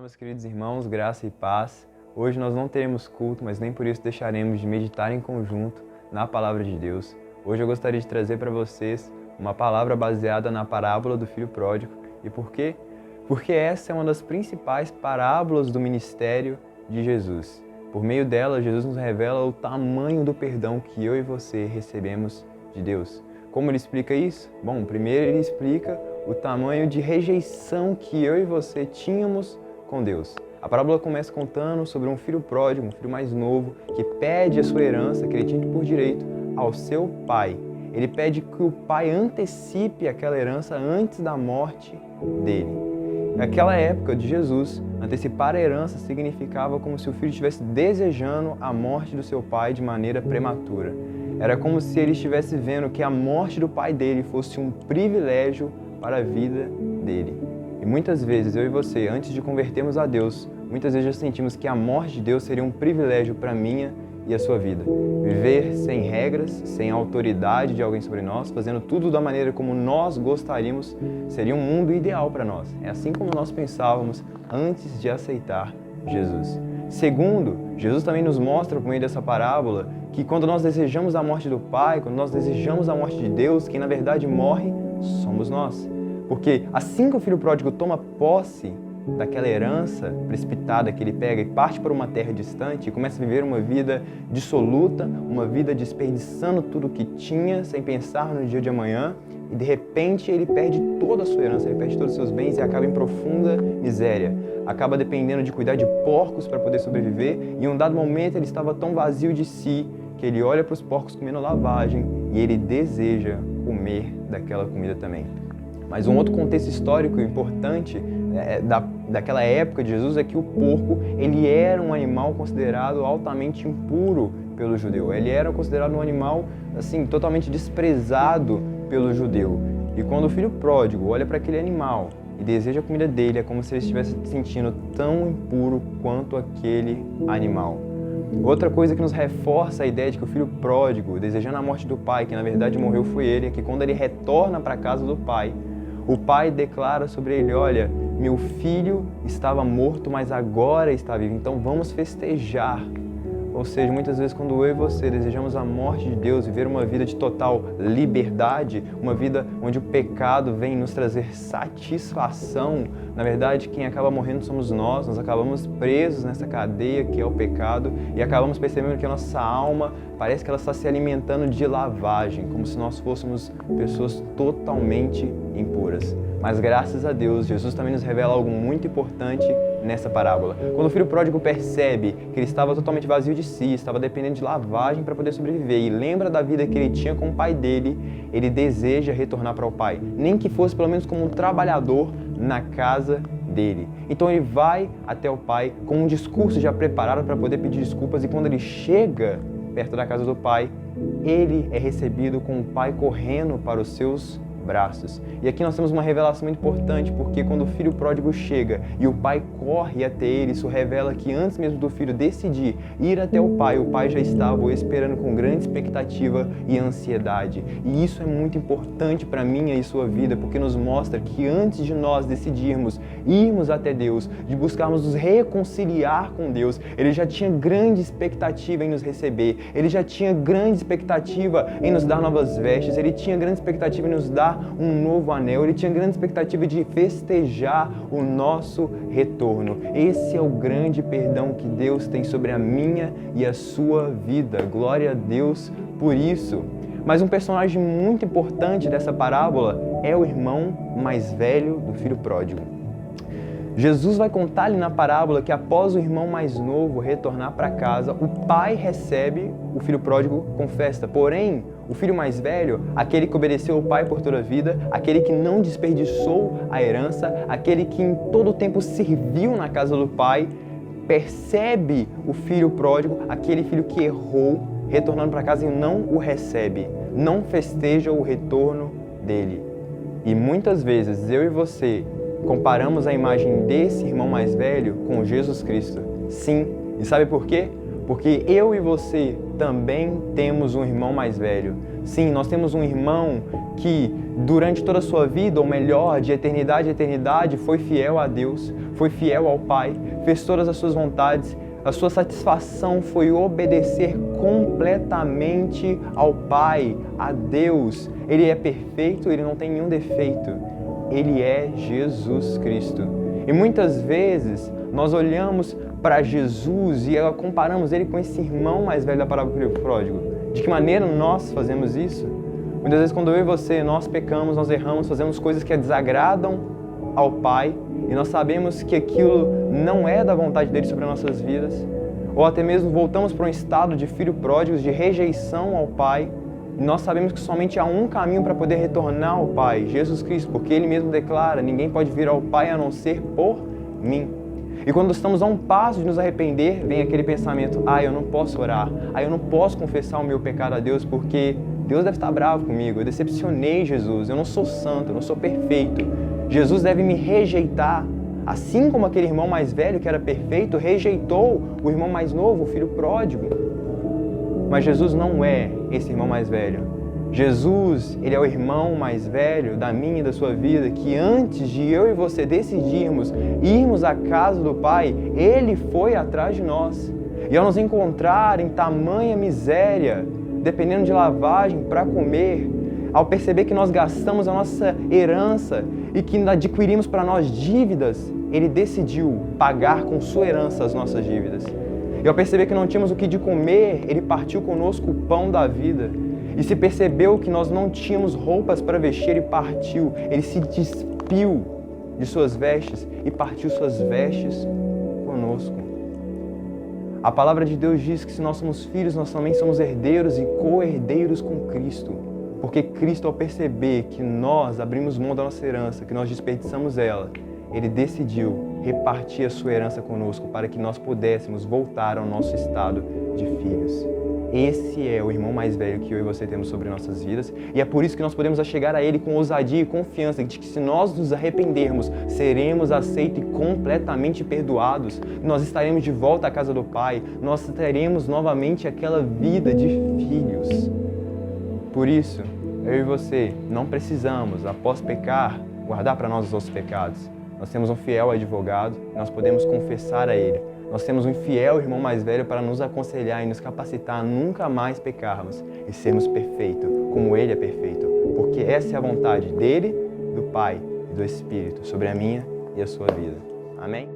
Olá, meus queridos irmãos, graça e paz. Hoje nós não teremos culto, mas nem por isso deixaremos de meditar em conjunto na Palavra de Deus. Hoje eu gostaria de trazer para vocês uma palavra baseada na parábola do Filho Pródigo. E por quê? Porque essa é uma das principais parábolas do ministério de Jesus. Por meio dela, Jesus nos revela o tamanho do perdão que eu e você recebemos de Deus. Como ele explica isso? Bom, primeiro ele explica o tamanho de rejeição que eu e você tínhamos com Deus. A parábola começa contando sobre um filho pródigo, um filho mais novo, que pede a sua herança, que ele tinha por direito, ao seu pai. Ele pede que o pai antecipe aquela herança antes da morte dele. Naquela época de Jesus, antecipar a herança significava como se o filho estivesse desejando a morte do seu pai de maneira prematura. Era como se ele estivesse vendo que a morte do pai dele fosse um privilégio para a vida dele. E muitas vezes, eu e você, antes de convertermos a Deus, muitas vezes já sentimos que a morte de Deus seria um privilégio para a minha e a sua vida. Viver sem regras, sem autoridade de alguém sobre nós, fazendo tudo da maneira como nós gostaríamos, seria um mundo ideal para nós. É assim como nós pensávamos antes de aceitar Jesus. Segundo, Jesus também nos mostra, por meio dessa parábola, que quando nós desejamos a morte do Pai, quando nós desejamos a morte de Deus, quem na verdade morre somos nós. Porque assim que o filho pródigo toma posse daquela herança precipitada que ele pega e parte para uma terra distante e começa a viver uma vida dissoluta, uma vida desperdiçando tudo que tinha, sem pensar no dia de amanhã, e de repente ele perde toda a sua herança, ele perde todos os seus bens e acaba em profunda miséria. Acaba dependendo de cuidar de porcos para poder sobreviver, e em um dado momento ele estava tão vazio de si que ele olha para os porcos comendo lavagem e ele deseja comer daquela comida também. Mas um outro contexto histórico importante daquela época de Jesus é que o porco ele era um animal considerado altamente impuro pelo judeu. Ele era considerado um animal assim totalmente desprezado pelo judeu. E quando o filho pródigo olha para aquele animal e deseja a comida dele, é como se ele estivesse se sentindo tão impuro quanto aquele animal. Outra coisa que nos reforça a ideia de que o filho pródigo, desejando a morte do pai, que na verdade morreu foi ele, é que quando ele retorna para a casa do pai, o pai declara sobre ele: olha, meu filho estava morto, mas agora está vivo, então vamos festejar. Ou seja, muitas vezes quando eu e você desejamos a morte de Deus, viver uma vida de total liberdade, uma vida onde o pecado vem nos trazer satisfação, na verdade quem acaba morrendo somos nós acabamos presos nessa cadeia que é o pecado e acabamos percebendo que a nossa alma parece que ela está se alimentando de lavagem, como se nós fôssemos pessoas totalmente impuras. Mas graças a Deus, Jesus também nos revela algo muito importante nessa parábola. Quando o filho pródigo percebe que ele estava totalmente vazio de si, estava dependendo de lavagem para poder sobreviver e lembra da vida que ele tinha com o pai dele, ele deseja retornar para o pai, nem que fosse pelo menos como um trabalhador na casa dele. Então ele vai até o pai com um discurso já preparado para poder pedir desculpas, e quando ele chega perto da casa do pai, ele é recebido com o pai correndo para os seus braços. E aqui nós temos uma revelação muito importante, porque quando o filho pródigo chega e o pai corre até ele, isso revela que antes mesmo do filho decidir ir até o pai já estava o esperando com grande expectativa e ansiedade. E isso é muito importante para minha e sua vida, porque nos mostra que antes de nós decidirmos irmos até Deus, de buscarmos nos reconciliar com Deus, ele já tinha grande expectativa em nos receber, ele já tinha grande expectativa em nos dar novas vestes, ele tinha grande expectativa em nos dar um novo anel, ele tinha grande expectativa de festejar o nosso retorno. Esse é o grande perdão que Deus tem sobre a minha e a sua vida. Glória a Deus por isso. Mas um personagem muito importante dessa parábola é o irmão mais velho do filho pródigo. Jesus vai contar ali na parábola que após o irmão mais novo retornar para casa, o pai recebe o filho pródigo com festa. Porém, o filho mais velho, aquele que obedeceu ao pai por toda a vida, aquele que não desperdiçou a herança, aquele que em todo o tempo serviu na casa do pai, percebe o filho pródigo, aquele filho que errou, retornando para casa, e não o recebe, não festeja o retorno dele. E muitas vezes eu e você comparamos a imagem desse irmão mais velho com Jesus Cristo. Sim, e sabe por quê? Porque eu e você também temos um irmão mais velho. Sim, nós temos um irmão que durante toda a sua vida, ou melhor, de eternidade a eternidade, foi fiel a Deus, foi fiel ao Pai, fez todas as suas vontades. A sua satisfação foi obedecer completamente ao Pai, a Deus. Ele é perfeito, ele não tem nenhum defeito. Ele é Jesus Cristo. E muitas vezes nós olhamos para Jesus e comparamos ele com esse irmão mais velho da parábola do filho pródigo. De que maneira nós fazemos isso? Muitas vezes quando eu e você, nós pecamos, nós erramos, fazemos coisas que desagradam ao Pai e nós sabemos que aquilo não é da vontade dele sobre as nossas vidas, ou até mesmo voltamos para um estado de filho pródigo, de rejeição ao Pai, e nós sabemos que somente há um caminho para poder retornar ao Pai, Jesus Cristo, porque Ele mesmo declara, ninguém pode vir ao Pai a não ser por mim. E quando estamos a um passo de nos arrepender, vem aquele pensamento, eu não posso orar, eu não posso confessar o meu pecado a Deus, porque Deus deve estar bravo comigo, eu decepcionei Jesus, eu não sou santo, eu não sou perfeito, Jesus deve me rejeitar. Assim como aquele irmão mais velho que era perfeito rejeitou o irmão mais novo, o filho pródigo. Mas Jesus não é esse irmão mais velho. Jesus, ele é o irmão mais velho da minha e da sua vida, que antes de eu e você decidirmos irmos à casa do Pai, ele foi atrás de nós. E ao nos encontrar em tamanha miséria, dependendo de lavagem para comer, ao perceber que nós gastamos a nossa herança e que adquirimos para nós dívidas, ele decidiu pagar com sua herança as nossas dívidas. E ao perceber que não tínhamos o que de comer, ele partiu conosco o pão da vida. E se percebeu que nós não tínhamos roupas para vestir, ele partiu. Ele se despiu de suas vestes e partiu suas vestes conosco. A palavra de Deus diz que se nós somos filhos, nós também somos herdeiros e co-herdeiros com Cristo. Porque Cristo, ao perceber que nós abrimos mão da nossa herança, que nós desperdiçamos ela, ele decidiu repartir a sua herança conosco para que nós pudéssemos voltar ao nosso estado de filhos. Esse é o irmão mais velho que eu e você temos sobre nossas vidas e é por isso que nós podemos chegar a ele com ousadia e confiança de que se nós nos arrependermos, seremos aceitos e completamente perdoados. Nós estaremos de volta à casa do Pai, nós teremos novamente aquela vida de filhos. Por isso, eu e você não precisamos, após pecar, guardar para nós os nossos pecados. Nós temos um fiel advogado, nós podemos confessar a Ele. Nós temos um fiel irmão mais velho para nos aconselhar e nos capacitar a nunca mais pecarmos e sermos perfeitos, como Ele é perfeito. Porque essa é a vontade dEle, do Pai e do Espírito sobre a minha e a sua vida. Amém?